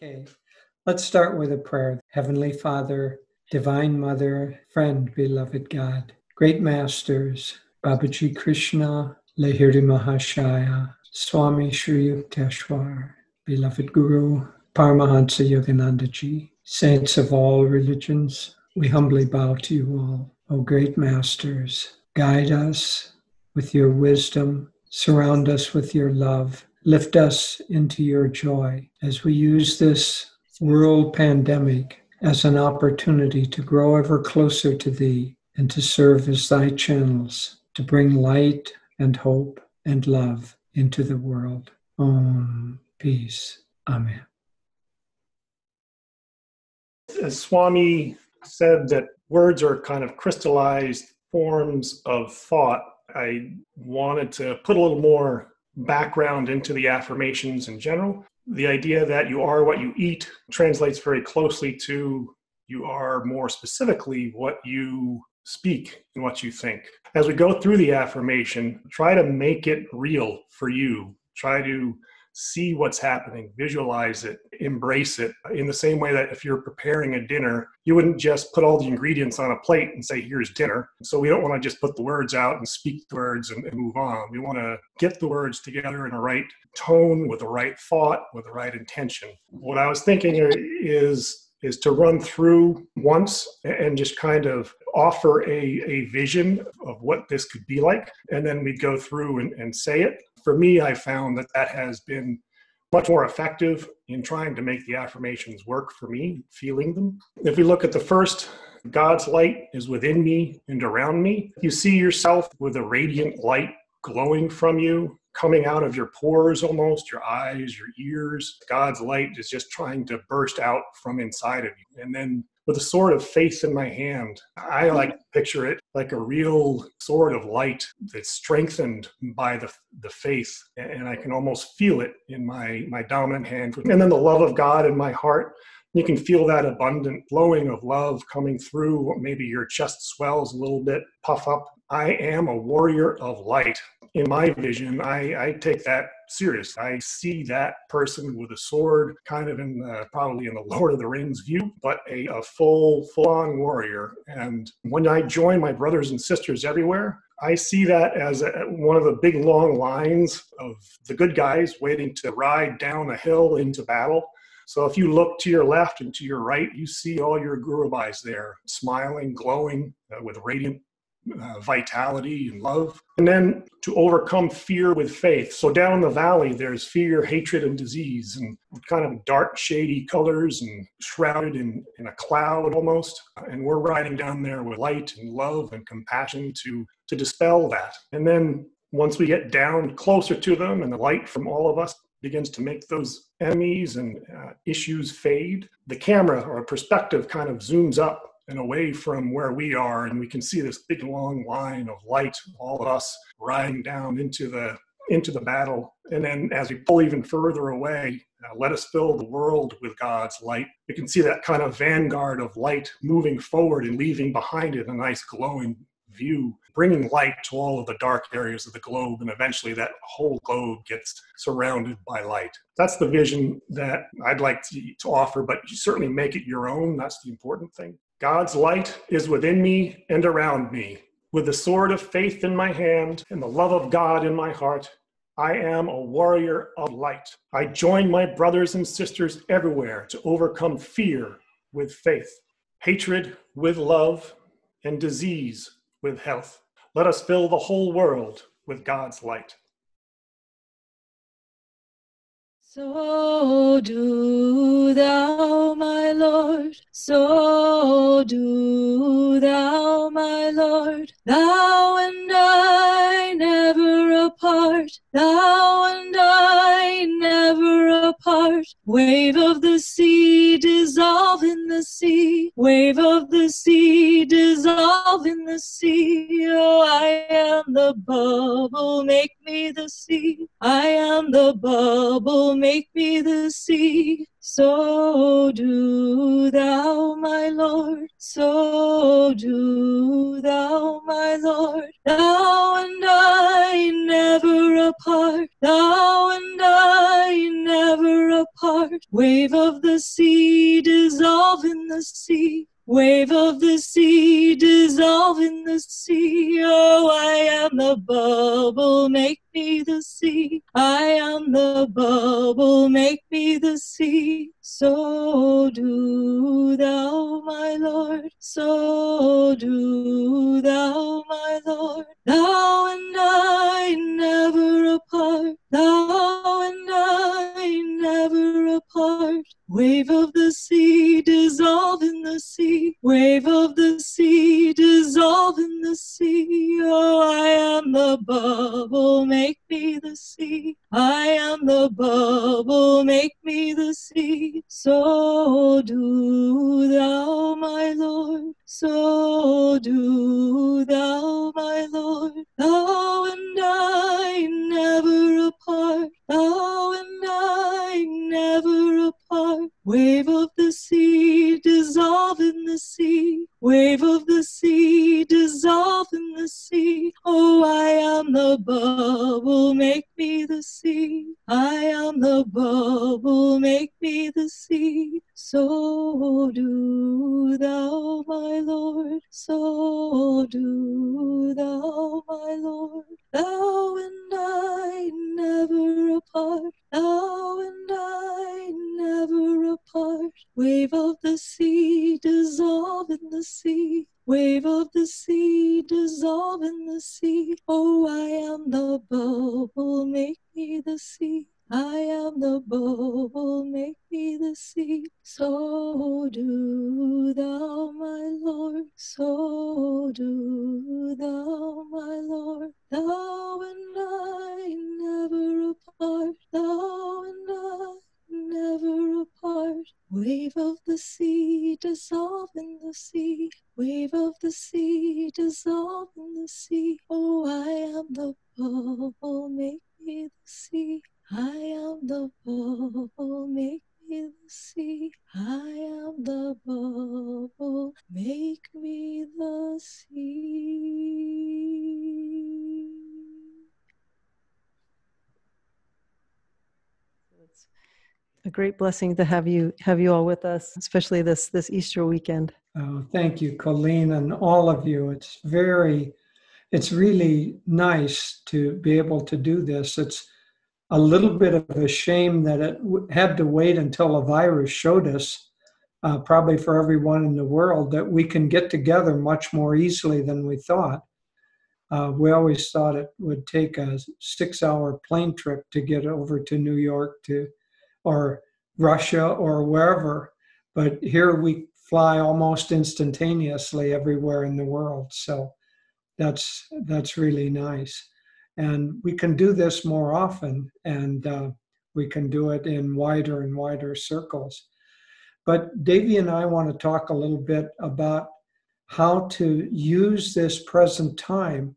Okay, let's start with a prayer. Heavenly Father, Divine Mother, Friend, Beloved God, Great Masters, Babaji Krishna, Lahiri Mahashaya, Swami Shri Yukteswar, Beloved Guru, Paramahansa Yogananda Ji, Saints of all religions, we humbly bow to you all. O great Masters, guide us with your wisdom, surround us with your love, lift us into your joy as we use this world pandemic as an opportunity to grow ever closer to thee and to serve as thy channels, to bring light and hope and love into the world. Om. Peace. Amen. As Swami said that words are kind of crystallized forms of thought, I wanted to put a little more background into the affirmations in general. The idea that you are what you eat translates very closely to you are more specifically what you speak and what you think. As we go through the affirmation, try to make it real for you. Try to see what's happening, visualize it, embrace it. In the same way that if you're preparing a dinner, you wouldn't just put all the ingredients on a plate and say, here's dinner. So we don't want to just put the words out and speak the words and move on. We want to get the words together in a right tone, with the right thought, with the right intention. What I was thinking is to run through once and just kind of offer a vision of what this could be like. And then we'd go through and say it. For me, I found that has been much more effective in trying to make the affirmations work for me, feeling them. If we look at the first, God's light is within me and around me. You see yourself with a radiant light glowing from you, coming out of your pores almost, your eyes, your ears. God's light is just trying to burst out from inside of you. And then with a sword of faith in my hand, I like to picture it like a real sword of light that's strengthened by the faith. And I can almost feel it in my dominant hand. And then the love of God in my heart. You can feel that abundant flowing of love coming through. Maybe your chest swells a little bit, puff up. I am a warrior of light. In my vision, I take that serious. I see that person with a sword, kind of probably in the Lord of the Rings view, but a full-on warrior. And when I join my brothers and sisters everywhere, I see that as one of the big long lines of the good guys waiting to ride down a hill into battle. So if you look to your left and to your right, you see all your gurubhais there, smiling, glowing with radiant vitality and love. And then to overcome fear with faith. So down the valley, there's fear, hatred, and disease, and kind of dark, shady colors and shrouded in a cloud almost. And we're riding down there with light and love and compassion to dispel that. And then once we get down closer to them and the light from all of us begins to make those enemies and issues fade, the camera or perspective kind of zooms up and away from where we are, and we can see this big long line of light, all of us riding down into the battle. And then as we pull even further away, let us fill the world with God's light. We can see that kind of vanguard of light moving forward and leaving behind it a nice glowing view, bringing light to all of the dark areas of the globe, and eventually that whole globe gets surrounded by light. That's the vision that I'd like to offer, but you certainly make it your own. That's the important thing. God's light is within me and around me. With the sword of faith in my hand and the love of God in my heart, I am a warrior of light. I join my brothers and sisters everywhere to overcome fear with faith, hatred with love, and disease with health. Let us fill the whole world with God's light. So do thou, my Lord, so do thou, my Lord, thou and I never apart, thou and I never apart. Wave of the sea, dissolve in the sea, wave of the sea, dissolve in the sea. Oh, I am the bubble, make me the sea, I am the bubble, make me the sea. So do thou, my Lord, so do thou, my Lord, thou and I never apart, thou and I never apart. apart. Wave of the sea, dissolve in the sea. Wave of the sea, dissolve in the sea. Oh, I am the bubble, make me the sea. I am the bubble, make me the sea. So do thou, my Lord, so do thou, my Lord. Thou and I never apart, thou and I never apart. Wave of the sea, dissolve in the sea. Wave of the sea, dissolve in the sea. Oh, I am the bubble, make me the sea. I am the bubble, make me the sea. So do thou, my Lord, so do thou, my Lord. Thou and I never apart, thou and I never apart. Wave of the sea, dissolve in the sea. Wave of the sea, dissolve in the sea. Oh, I am the bubble, make me the sea. I am the bubble, make me the sea. So do thou, my Lord, so do thou, my Lord. Thou and I never apart, thou and I never apart. Wave of the sea, dissolve in the sea. Wave of the sea, dissolve in the sea. Oh, I am the bubble, make me the sea. I am the bubble, make me the sea. So do thou, my Lord, so do thou, my Lord. Thou and I never apart, thou and I never apart. Wave of the sea, dissolve in the sea. Wave of the sea, dissolve in the sea. Oh, I am the bubble, make me the sea. I am the bubble, make me the sea. I am the bubble, make me the sea. It's a great blessing to have you all with us, especially this Easter weekend. Oh, thank you, Colleen, and all of you. It's really nice to be able to do this. It's a little bit of a shame that it had to wait until a virus showed us, probably for everyone in the world, that we can get together much more easily than we thought. We always thought it would take a 6-hour plane trip to get over to New York or Russia or wherever. But here we fly almost instantaneously everywhere in the world. So that's really nice. And we can do this more often, and we can do it in wider and wider circles. But Devi and I want to talk a little bit about how to use this present time,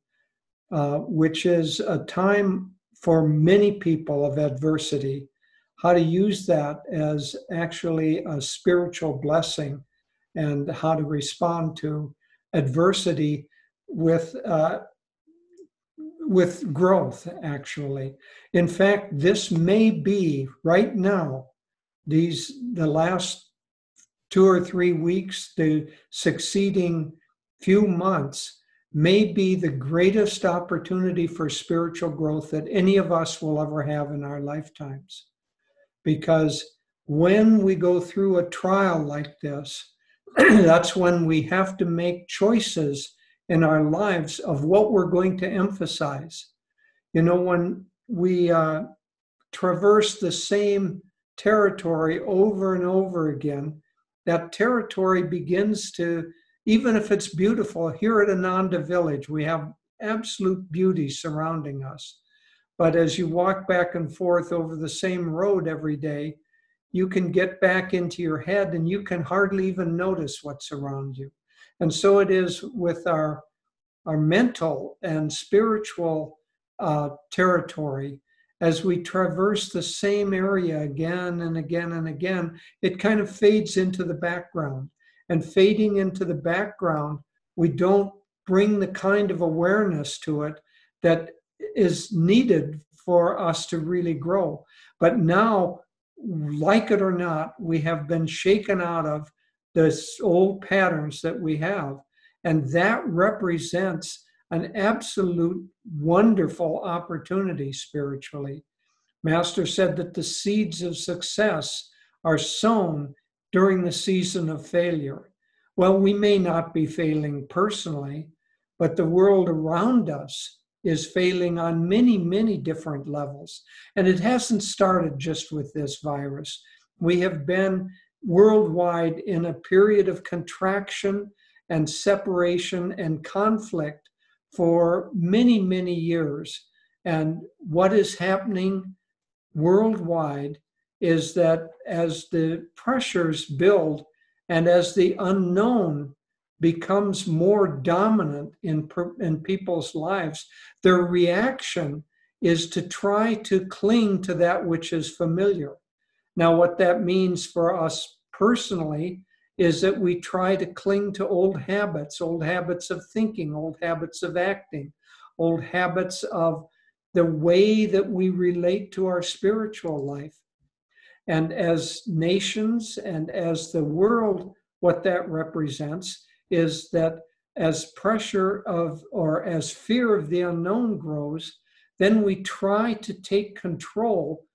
which is a time for many people of adversity, how to use that as actually a spiritual blessing, and how to respond to adversity with growth, actually. In fact, this may be right now, the last 2 or 3 weeks, the succeeding few months may be the greatest opportunity for spiritual growth that any of us will ever have in our lifetimes. Because when we go through a trial like this, that's when we have to make choices in our lives of what we're going to emphasize. You know, when we traverse the same territory over and over again, that territory begins to, even if it's beautiful, here at Ananda Village, we have absolute beauty surrounding us. But as you walk back and forth over the same road every day, you can get back into your head and you can hardly even notice what's around you. And so it is with our mental and spiritual territory. As we traverse the same area again and again and again, it kind of fades into the background. And fading into the background, we don't bring the kind of awareness to it that is needed for us to really grow. But now like it or not, we have been shaken out of the old patterns that we have. And that represents an absolute wonderful opportunity spiritually. Master said that the seeds of success are sown during the season of failure. Well, we may not be failing personally, but the world around us is failing on many, many different levels. And it hasn't started just with this virus. We have been worldwide in a period of contraction and separation and conflict for many, many years. And what is happening worldwide is that as the pressures build and as the unknown becomes more dominant in people's lives, their reaction is to try to cling to that which is familiar. Now, what that means for us personally is that we try to cling to old habits of thinking, old habits of acting, old habits of the way that we relate to our spiritual life. And as nations and as the world, what that represents is that as pressure of, or as fear of the unknown grows, then we try to take control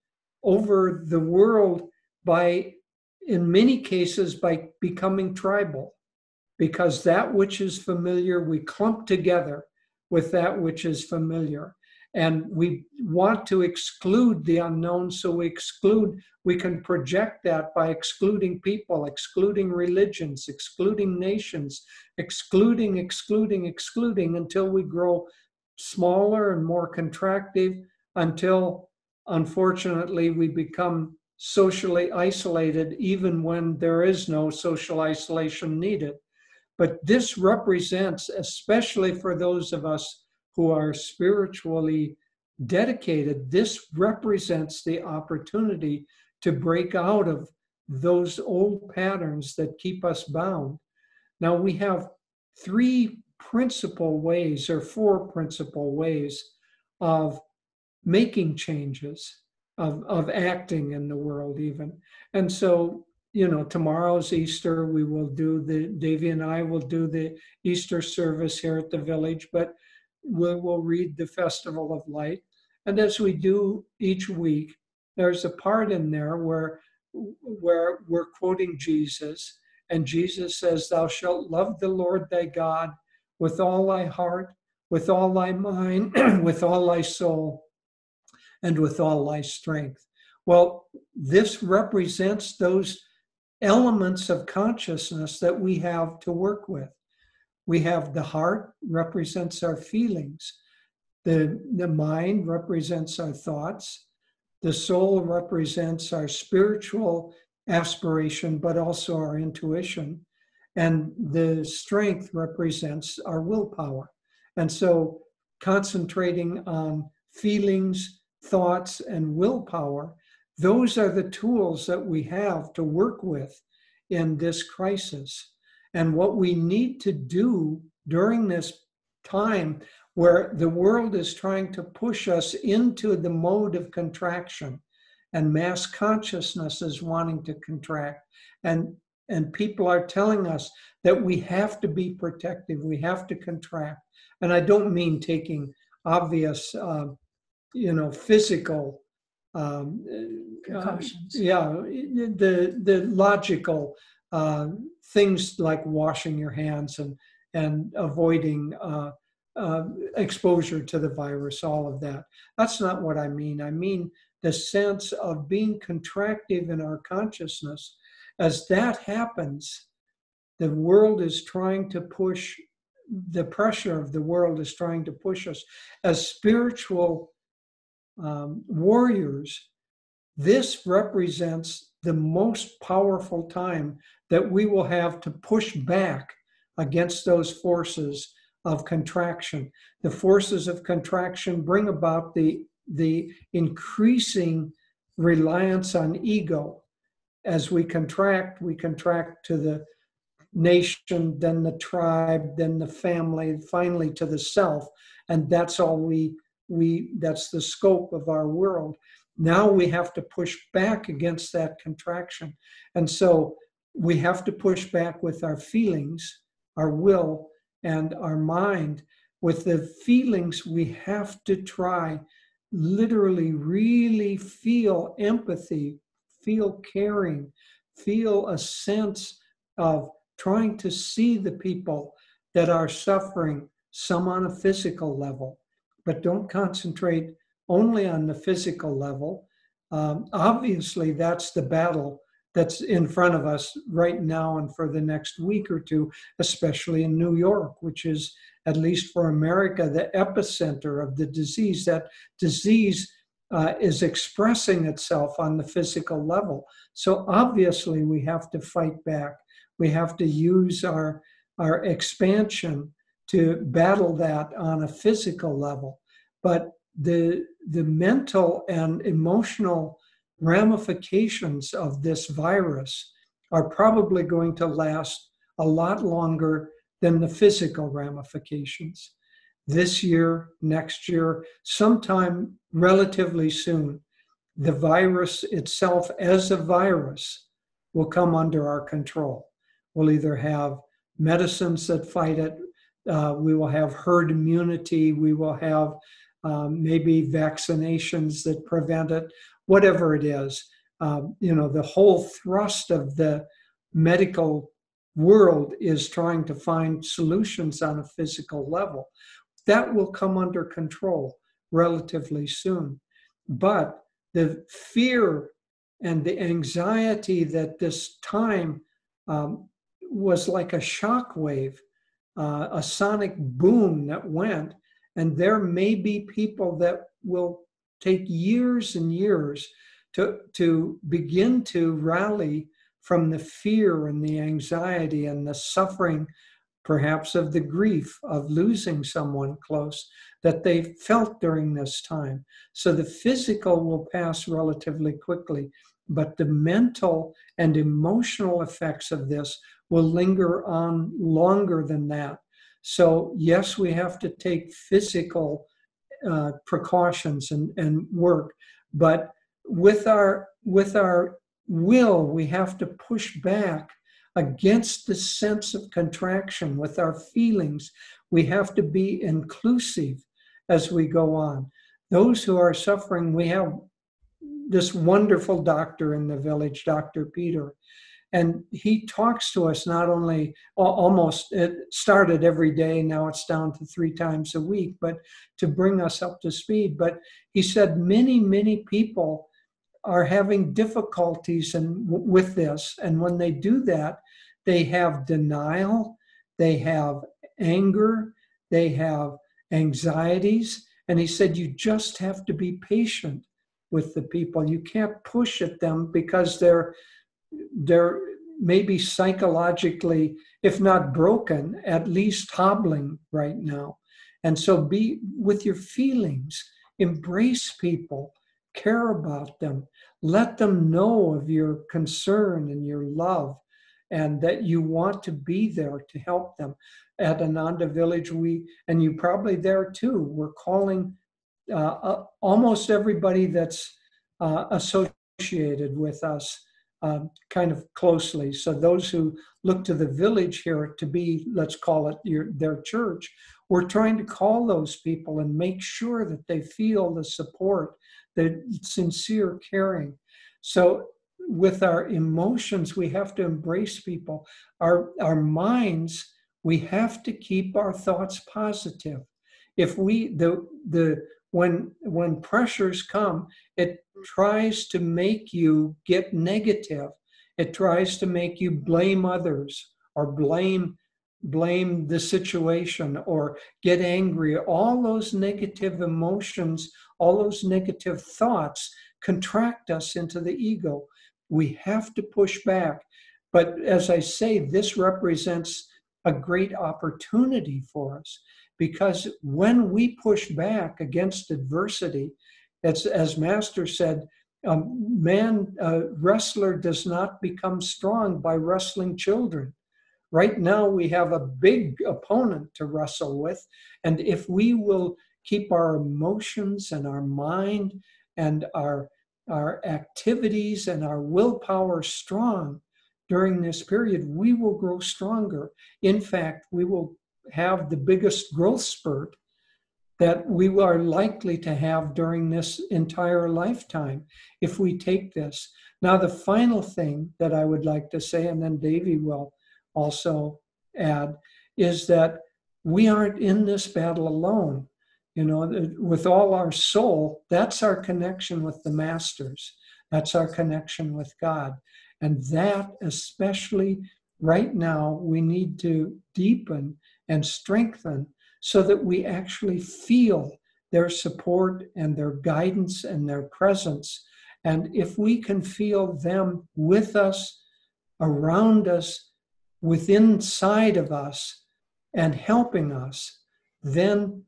over the world by, in many cases, by becoming tribal. Because that which is familiar, we clump together with that which is familiar. And we want to exclude the unknown, so we can project that by excluding people, excluding religions, excluding nations, excluding until we grow smaller and more contractive, until, unfortunately, we become socially isolated, even when there is no social isolation needed. But this represents, especially for those of us who are spiritually dedicated, this represents the opportunity to break out of those old patterns that keep us bound. Now, we have four principal ways of making changes, of acting in the world even. And so, tomorrow's Easter, Devi and I will do the Easter service here at the village, but we'll read the Festival of Light. And as we do each week, there's a part in there where we're quoting Jesus, and Jesus says, "Thou shalt love the Lord thy God with all thy heart, with all thy mind, with all thy soul, and with all thy strength." Well, this represents those elements of consciousness that we have to work with. We have the heart represents our feelings. The mind represents our thoughts. The soul represents our spiritual aspiration, but also our intuition. And the strength represents our willpower. And so concentrating on feelings, thoughts, and willpower, those are the tools that we have to work with in this crisis. And what we need to do during this time where the world is trying to push us into the mode of contraction, and mass consciousness is wanting to contract, and people are telling us that we have to be protective, we have to contract. And I don't mean taking obvious, physical Precautions. The logical things like washing your hands and avoiding exposure to the virus, all of that. That's not what I mean. I mean the sense of being contractive in our consciousness. As that happens, the world is trying to push, the pressure of the world is trying to push us. As spiritual warriors, this represents the most powerful time that we will have to push back against those forces of contraction. The forces of contraction bring about the increasing reliance on ego. As we contract to the nation, then the tribe, then the family, finally to the self. And that's all that's the scope of our world. now we have to push back against that contraction. And so we have to push back with our feelings, our will, and our mind. With the feelings, we have to try, literally really feel empathy, feel caring, feel a sense of trying to see the people that are suffering, some on a physical level, but don't concentrate only on the physical level. Obviously, that's the battle that's in front of us right now and for the next week or two, especially in New York, which is, at least for America, the epicenter of the disease. That disease is expressing itself on the physical level. So obviously we have to fight back. We have to use our expansion to battle that on a physical level. But the mental and emotional ramifications of this virus are probably going to last a lot longer than the physical ramifications. This year, next year, sometime relatively soon, the virus itself as a virus will come under our control. We'll either have medicines that fight it, we will have herd immunity, we will have maybe vaccinations that prevent it, whatever it is. The whole thrust of the medical world is trying to find solutions on a physical level. That will come under control relatively soon. But the fear and the anxiety that this time was like a shock wave, a sonic boom that went, and there may be people that will take years and years to begin to rally from the fear and the anxiety and the suffering, perhaps of the grief of losing someone close that they felt during this time. So the physical will pass relatively quickly, but the mental and emotional effects of this will linger on longer than that. So yes, we have to take physical precautions and work, but with our will, we have to push back against the sense of contraction. With our feelings, we have to be inclusive as we go on. Those who are suffering, we have this wonderful doctor in the village, Dr. Peter, and he talks to us not only almost, it started every day, now it's down to 3 times a week, but to bring us up to speed. But he said many people are having difficulties with this. And when they do that, they have denial, they have anger, they have anxieties. And he said, you just have to be patient with the people. You can't push at them because they're maybe psychologically, if not broken, at least hobbling right now. And so be with your feelings, embrace people, care about them, let them know of your concern and your love, and that you want to be there to help them. At Ananda Village, and you probably there too, we're calling almost everybody that's associated with us kind of closely. So those who look to the village here to be, let's call it their church, we're trying to call those people and make sure that they feel the support, the sincere caring. So with our emotions, we have to embrace people. Our minds, we have to keep our thoughts positive. If when pressures come, it tries to make you get negative. It tries to make you blame others or blame the situation or get angry. All those negative emotions, all those negative thoughts contract us into the ego. We have to push back. But as I say, this represents a great opportunity for us, because when we push back against adversity, as Master said, a wrestler does not become strong by wrestling children. Right now, we have a big opponent to wrestle with. And if we will keep our emotions and our mind and our our activities and our willpower strong during this period, we will grow stronger. In fact, we will have the biggest growth spurt that we are likely to have during this entire lifetime if we take this. Now, the final thing that I would like to say, and then Devi will also add, is that we aren't in this battle alone. You know, with all our soul, that's our connection with the masters. That's our connection with God. And that, especially right now, we need to deepen and strengthen so that we actually feel their support and their guidance and their presence. And if we can feel them with us, around us, within inside of us, and helping us, then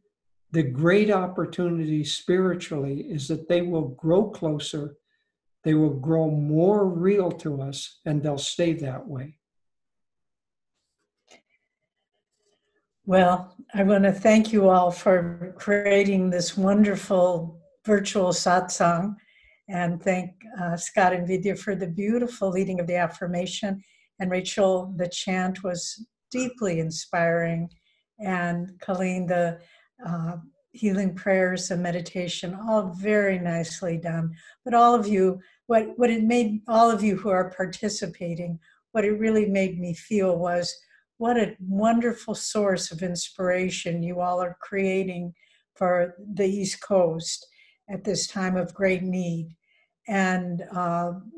the great opportunity spiritually is that they will grow closer, they will grow more real to us, and they'll stay that way. Well, I want to thank you all for creating this wonderful virtual satsang, and thank Scott and Vidya for the beautiful leading of the affirmation. And Rachel, the chant was deeply inspiring, and Colleen, the healing prayers and meditation, all very nicely done. But all of you, what it made, all of you who are participating, what it really made me feel was what a wonderful source of inspiration you all are creating for the East Coast at this time of great need. And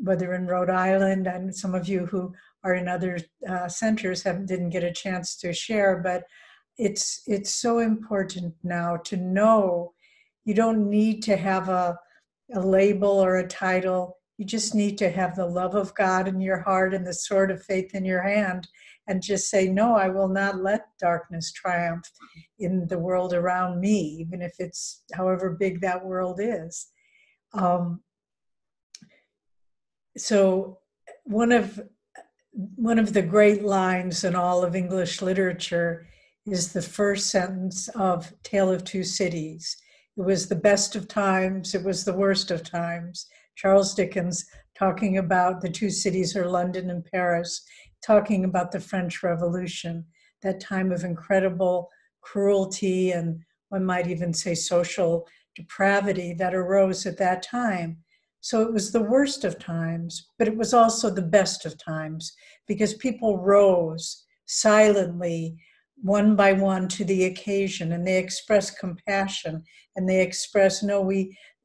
whether in Rhode Island, and some of you who are in other centers didn't get a chance to share, but it's so important now to know you don't need to have a label or a title. You just need to have the love of God in your heart and the sword of faith in your hand, and just say, no, I will not let darkness triumph in the world around me, even if it's however big that world is. So one of the great lines in all of English literature is the first sentence of Tale of Two Cities. It was the best of times, it was the worst of times. Charles Dickens talking about the two cities are London and Paris, talking about the French Revolution, that time of incredible cruelty and one might even say social depravity that arose at that time. So it was the worst of times, but it was also the best of times because people rose silently, one by one, to the occasion, and they expressed compassion, and they expressed,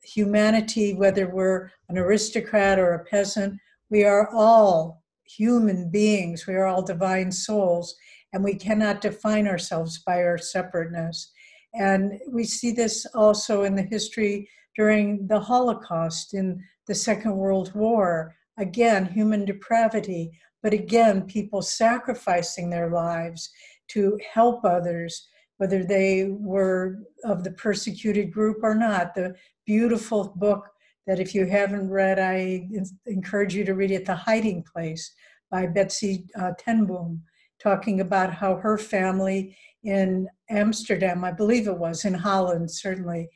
humanity, whether we're an aristocrat or a peasant, we are all human beings, we are all divine souls, and we cannot define ourselves by our separateness. And we see this also in the history during the Holocaust, in the Second World War. Again, human depravity, but again, people sacrificing their lives to help others, whether they were of the persecuted group or not. The beautiful book that if you haven't read, I encourage you to read it, The Hiding Place by Betsy ten Boom, talking about how her family in Amsterdam, I believe it was, in Holland certainly,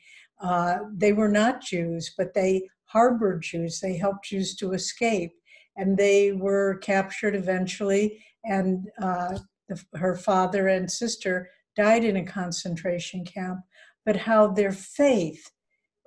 they were not Jews, but they harbored Jews. They helped Jews to escape, and they were captured eventually, and her father and sister died in a concentration camp, but how their faith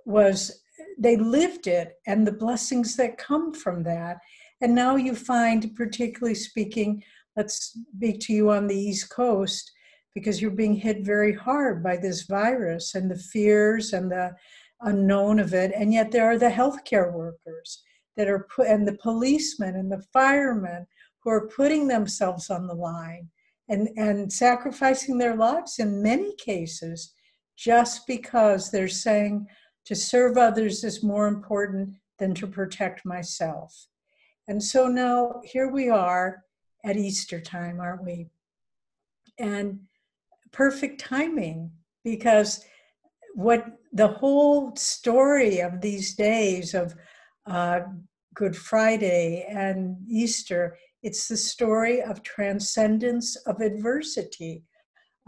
was, they lived it, and the blessings that come from that. And now you find, particularly speaking, let's speak to you on the East Coast, because you're being hit very hard by this virus and the fears and the unknown of it. And yet there are the healthcare workers that are and the policemen and the firemen who are putting themselves on the line and sacrificing their lives in many cases, just because they're saying to serve others is more important than to protect myself. And so now here we are at Easter time, aren't we? And perfect timing, because what the whole story of these days of Good Friday and Easter, it's the story of transcendence of adversity,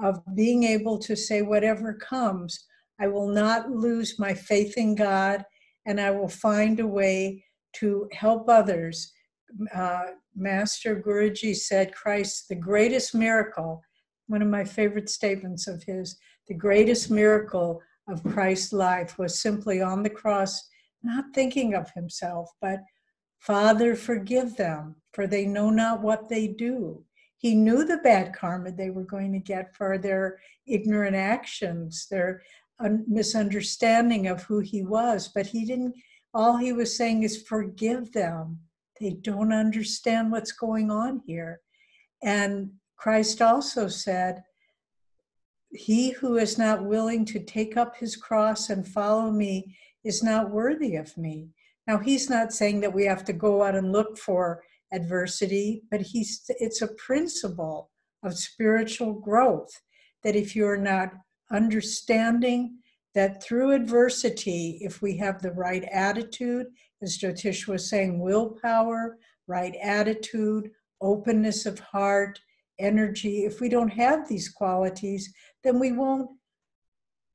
of being able to say, whatever comes, I will not lose my faith in God, and I will find a way to help others. Master Guruji said, Christ, the greatest miracle, one of my favorite statements of his, the greatest miracle of Christ's life was simply on the cross, not thinking of himself, but Father, forgive them, for they know not what they do. He knew the bad karma they were going to get for their ignorant actions, their misunderstanding of who he was, but he didn't, all he was saying is forgive them. They don't understand what's going on here. And Christ also said, he who is not willing to take up his cross and follow me is not worthy of me. Now, he's not saying that we have to go out and look for adversity, but it's a principle of spiritual growth, that if you're not understanding that through adversity, if we have the right attitude, as Jyotish was saying, willpower, right attitude, openness of heart, energy, if we don't have these qualities, then we won't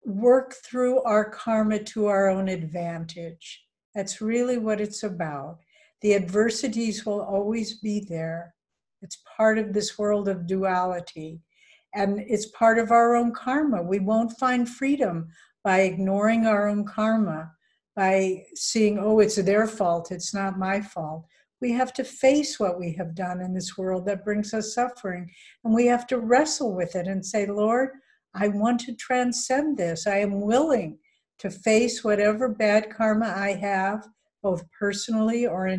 work through our karma to our own advantage. That's really what it's about. The adversities will always be there. It's part of this world of duality. And it's part of our own karma. We won't find freedom by ignoring our own karma, by seeing, oh, it's their fault, it's not my fault. We have to face what we have done in this world that brings us suffering. And we have to wrestle with it and say, Lord, I want to transcend this. I am willing to face whatever bad karma I have, both personally or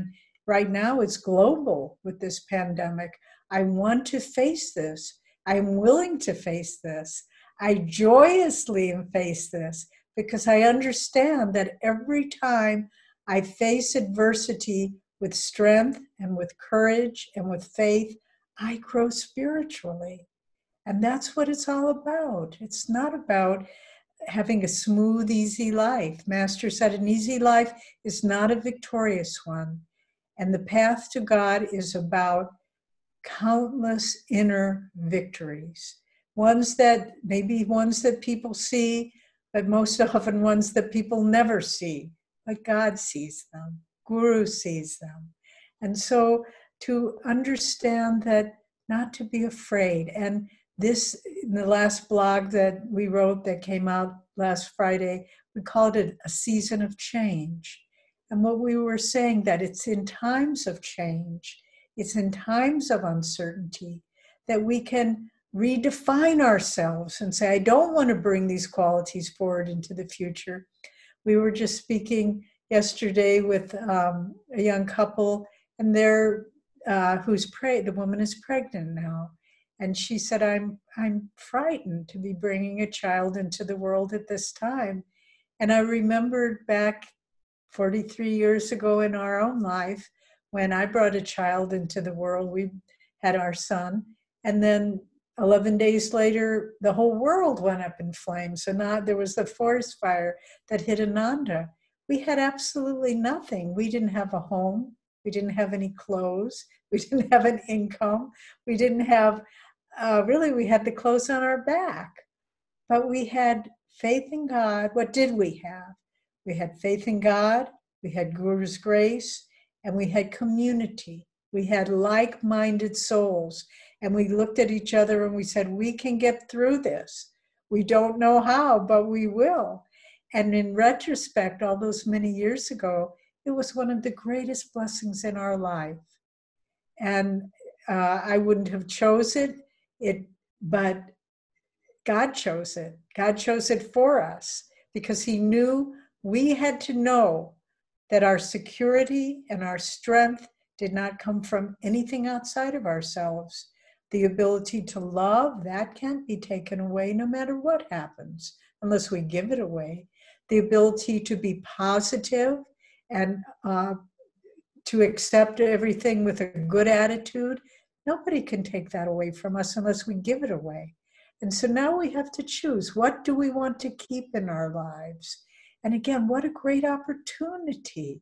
right now it's global with this pandemic. I want to face this. I'm willing to face this. I joyously face this because I understand that every time I face adversity with strength and with courage and with faith, I grow spiritually. And that's what it's all about. It's not about having a smooth, easy life. Master said an easy life is not a victorious one. And the path to God is about countless inner victories. Ones that people see, but most often ones that people never see. But God sees them. Guru sees them. And so to understand that, not to be afraid. And this, in the last blog that we wrote that came out last Friday, we called it a season of change. And what we were saying, that it's in times of change, it's in times of uncertainty that we can redefine ourselves and say, I don't want to bring these qualities forward into the future. We were just speaking yesterday with a young couple, and they're the woman is pregnant now. And she said, I'm frightened to be bringing a child into the world at this time. And I remembered back 43 years ago in our own life, when I brought a child into the world, we had our son. And then 11 days later, the whole world went up in flames. So now there was the forest fire that hit Ananda. We had absolutely nothing. We didn't have a home. We didn't have any clothes. We didn't have an income. We didn't have, we had the clothes on our back. But we had faith in God. What did we have? We had faith in God. We had Guru's grace. And we had community. We had like-minded souls. And we looked at each other and we said, we can get through this. We don't know how, but we will. And in retrospect, all those many years ago, it was one of the greatest blessings in our life. And I wouldn't have chosen it, but God chose it. God chose it for us because he knew we had to know that our security and our strength did not come from anything outside of ourselves. The ability to love, that can't be taken away no matter what happens, unless we give it away. The ability to be positive and to accept everything with a good attitude, nobody can take that away from us unless we give it away. And so now we have to choose, what do we want to keep in our lives? And again, what a great opportunity.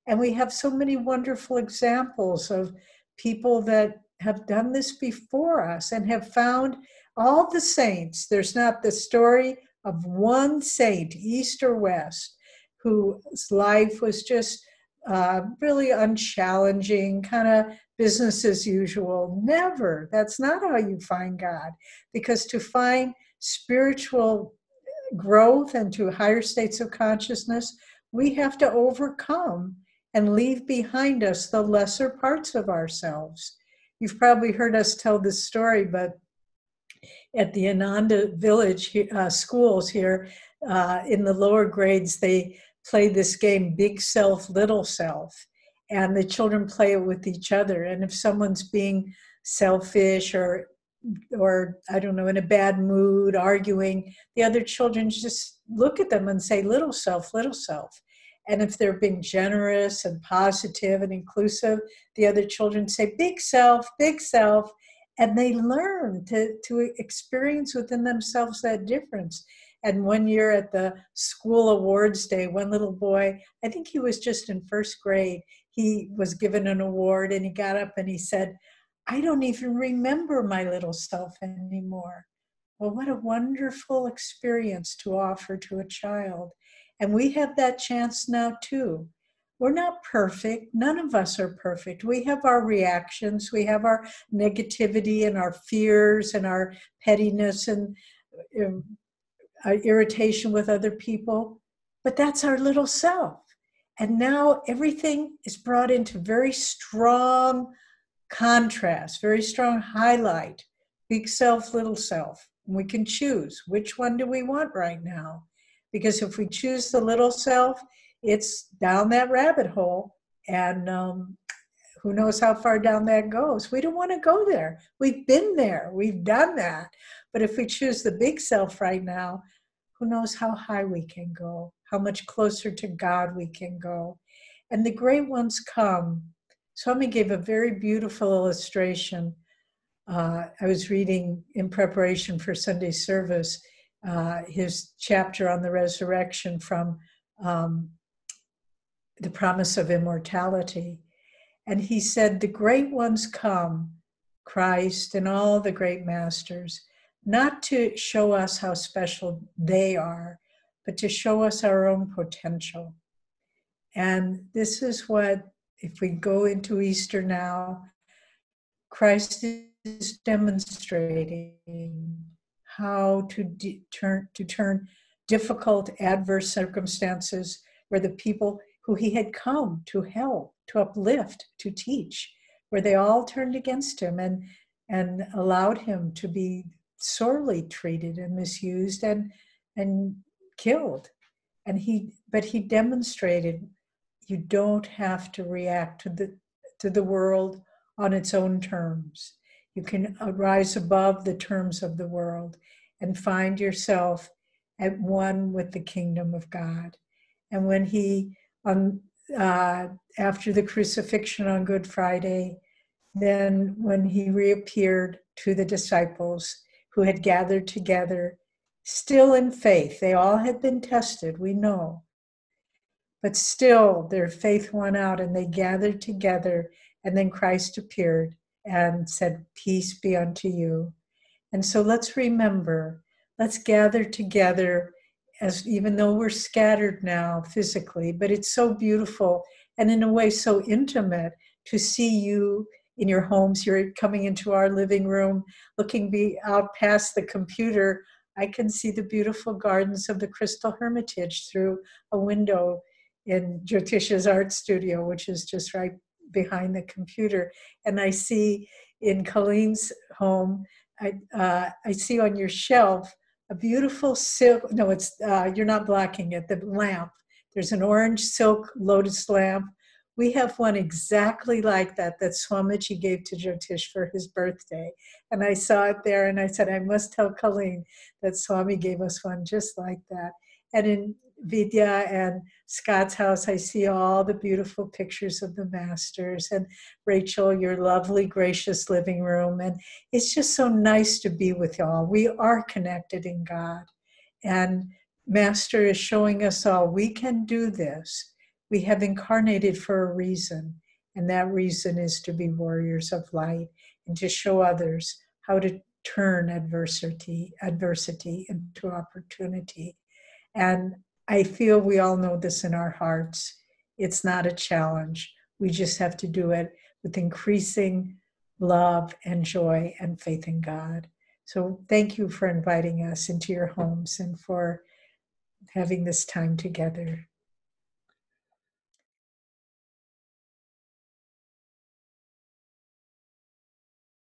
And we have so many wonderful examples of people that have done this before us and have found all the saints. There's not the story of one saint, east or west, whose life was just really unchallenging, kind of business as usual. Never. That's not how you find God. Because to find spiritual growth and to higher states of consciousness, we have to overcome and leave behind us the lesser parts of ourselves. You've probably heard us tell this story, but at the Ananda village schools here, in the lower grades, they play this game, Big Self, Little Self. And the children play it with each other. And if someone's being selfish or I don't know, in a bad mood, arguing, the other children just look at them and say, little self, little self. And if they're being generous and positive and inclusive, the other children say, big self, big self. And they learn to experience within themselves that difference. And one year at the school awards day, one little boy, I think he was just in first grade, he was given an award and he got up and he said, I don't even remember my little self anymore. Well, what a wonderful experience to offer to a child. And we have that chance now too. We're not perfect. None of us are perfect. We have our reactions. We have our negativity and our fears and our pettiness and irritation with other people. But that's our little self. And now everything is brought into very strong contrast, very strong highlight, big self, little self. We can choose which one do we want right now. Because if we choose the little self, it's down that rabbit hole. And who knows how far down that goes. We don't want to go there. We've been there. We've done that. But if we choose the big self right now, who knows how high we can go, how much closer to God we can go. And the great ones come. Swami gave a very beautiful illustration. I was reading in preparation for Sunday service his chapter on the resurrection from The Promise of Immortality. And he said, the great ones come, Christ and all the great masters, not to show us how special they are, but to show us our own potential. And this is what, if we go into Easter now, Christ is demonstrating how to turn difficult, adverse circumstances where the people who he had come to help, to uplift, to teach, where they all turned against him and allowed him to be sorely treated and misused and killed. But he demonstrated you don't have to react to the world on its own terms. You can rise above the terms of the world and find yourself at one with the kingdom of God. And when he, after the crucifixion on Good Friday, then when he reappeared to the disciples who had gathered together, still in faith, they all had been tested, we know, but still their faith won out and they gathered together, and then Christ appeared and said, peace be unto you. And so let's remember, let's gather together, as even though we're scattered now physically, but it's so beautiful and in a way so intimate to see you in your homes. You're coming into our living room, looking out past the computer. I can see the beautiful gardens of the Crystal Hermitage through a window in Jyotish's art studio, which is just right behind the computer. And I see in Colleen's home, I see on your shelf a beautiful silk, no, it's you're not blocking it, the lamp. There's an orange silk lotus lamp. We have one exactly like that Swamiji gave to Jyotish for his birthday. And I saw it there and I said, I must tell Colleen that Swami gave us one just like that. And in Vidya and Scott's house, I see all the beautiful pictures of the masters, and Rachel, your lovely, gracious living room. And it's just so nice to be with y'all. We are connected in God. And Master is showing us all, we can do this. We have incarnated for a reason. And that reason is to be warriors of light and to show others how to turn adversity into opportunity. And I feel we all know this in our hearts. It's not a challenge. We just have to do it with increasing love and joy and faith in God. So thank you for inviting us into your homes and for having this time together.